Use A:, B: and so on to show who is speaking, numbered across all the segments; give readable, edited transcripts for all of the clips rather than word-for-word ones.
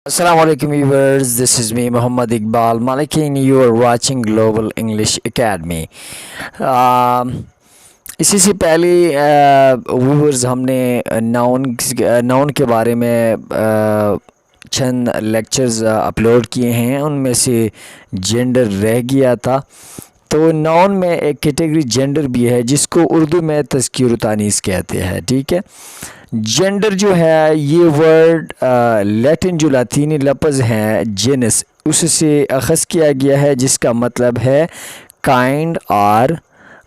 A: Assalamu alaikum viewers, this is me Muhammad Iqbal Malikin. You are watching Global English Academy. इसी से पहले viewers हमने noun के बारे में चंद लेक्चर्स अपलोड किए हैं, उनमें से जेंडर रह गया था। तो नाउन में एक कैटेगरी जेंडर भी है जिसको उर्दू में तज़कीर व तानीस कहते हैं। ठीक है, जेंडर जो है ये वर्ड लैटिन जो लातीनी लफ्ज़ है जेनस, उससे अख़ज़ किया गया है जिसका मतलब है काइंड और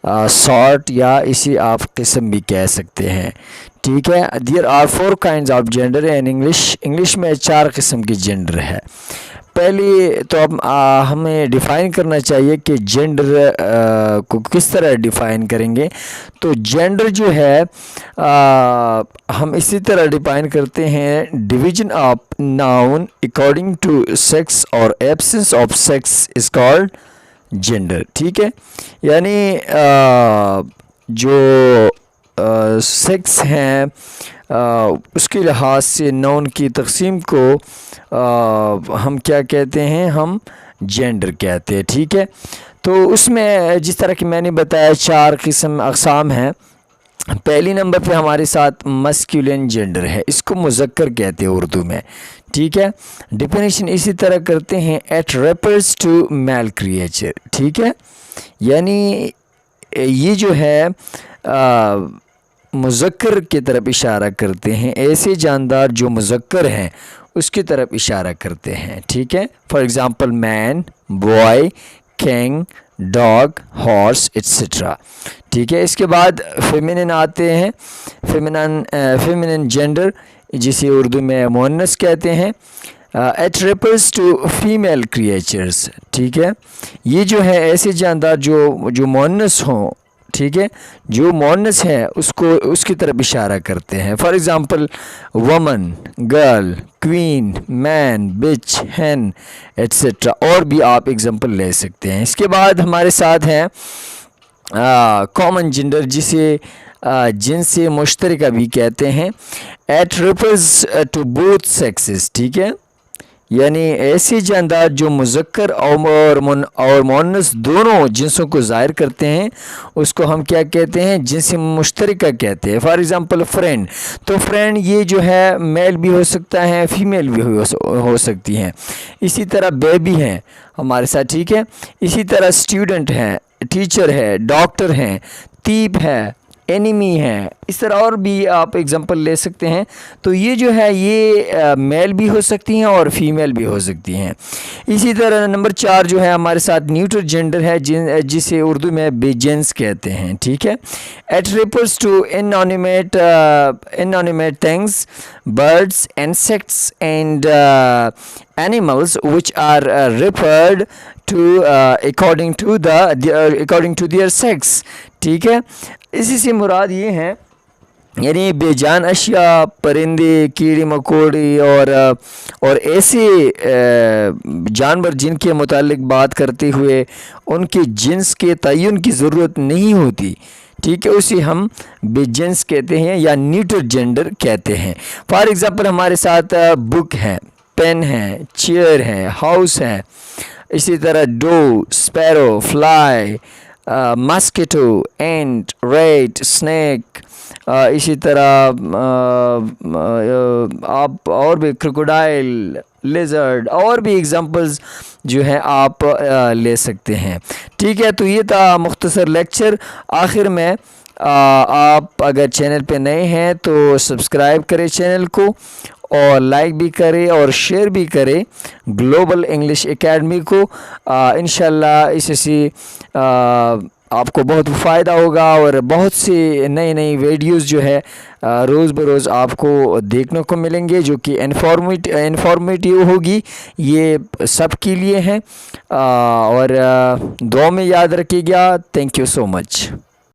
A: सॉर्ट, या इसे आप किस्म भी कह सकते हैं। ठीक है, there are 4 kinds of gender in English में 4 किस्म की जेंडर है। पहले तो अब हमें डिफ़ाइन करना चाहिए कि जेंडर को किस तरह डिफ़ाइन करेंगे। तो जेंडर जो है हम इसी तरह डिफ़ाइन करते हैं, division of noun according to sex और absence of sex is called gender. ठीक है, यानी जो सेक्स हैं उसके लिहाज से नाउन की तकसीम को हम क्या कहते हैं, हम जेंडर कहते हैं। ठीक है, तो उसमें जिस तरह कि मैंने बताया 4 किस्म अक़साम हैं। पहली नंबर पे हमारे साथ मस्कुलिन जेंडर है, इसको मुज़क्कर कहते हैं उर्दू में। ठीक है, डेफिनेशन इसी तरह करते हैं, it refers to male creature. ठीक है, यानी ये जो है मुज़क्कर की तरफ इशारा करते हैं, ऐसे जानदार जो मुज़क्कर हैं उसकी तरफ इशारा करते हैं। ठीक है, for example man, boy, king, dog, horse etcetera. ठीक है, इसके बाद फेमिनिन आते हैं, फेमिनिन जेंडर जिसे उर्दू में मुअन्नस कहते हैं। It refers to female creatures. ठीक है, ये जो है ऐसे जानदार जो मुअन्नस हों। ठीक है, जो मुअन्नस है उसकी तरफ इशारा करते हैं। फॉर एग्ज़ाम्पल वमन, गर्ल, क्वीन, मैन, बिच, हैन एट्सेट्रा, और भी आप एग्ज़ाम्पल ले सकते हैं। इसके बाद हमारे साथ हैं कॉमन जेंडर जिसे जिनसे मुश्तरका भी कहते हैं। It refers to both sexes. ठीक है, यानी ऐसे जानदार जो मुज़क्कर और मुअन्नस दोनों जिन्सों को ज़ाहिर करते हैं उसको हम क्या कहते हैं, जिनसे मुश्तरका कहते हैं। फॉर एग्ज़ाम्पल फ्रेंड, तो फ्रेंड ये जो है मेल भी हो सकता है, फीमेल भी हो सकती हैं। इसी तरह बेबी हैं हमारे साथ। ठीक है, इसी तरह स्टूडेंट हैं, टीचर है, डॉक्टर हैं, तीप है, एनिमी है, इस तरह और भी आप एग्ज़ाम्पल ले सकते हैं। तो ये जो है ये मेल भी हो सकती हैं और फीमेल भी हो सकती हैं। इसी तरह नंबर 4 जो है हमारे साथ न्यूट्रल जेंडर है जिसे उर्दू में बेजेंस कहते हैं। ठीक है, it refers to inanimate things, birds, insects and animals which are referred to according to their sex। ठीक है, इसी से मुराद ये हैं यानी बेजान अशिया, परिंदे, कीड़े मकोड़े और ऐसे जानवर जिनके मुतालिक बात करते हुए उनके जिन्स के तयन की ज़रूरत नहीं होती। ठीक है, उसे हम बेजिन्स कहते हैं या न्यूट्रल जेंडर कहते हैं। फॉर एग्ज़ाम्पल हमारे साथ बुक है, पेन है, चेयर है, हाउस है। इसी तरह डो, स्पैरो, फ्लाई, मस्किटो, एंट, रेट, स्नेक, इसी तरह आप और भी क्रोकोडाइल, लिजर्ड, और भी एग्जांपल्स जो हैं आप ले सकते हैं। ठीक है, तो ये था मुख्तसर लेक्चर। आखिर में आप अगर चैनल पे नए हैं तो सब्सक्राइब करें चैनल को, और लाइक भी करें और शेयर भी करें ग्लोबल इंग्लिश एकेडमी को। इंशाल्लाह इससे आपको बहुत फ़ायदा होगा और बहुत सी नई वीडियोस जो है रोज़ बरोज़ आपको देखने को मिलेंगे जो कि इन्फॉर्मेटिव होगी। ये सब के लिए हैं और दुआ में याद रखिएगा। Thank you so much.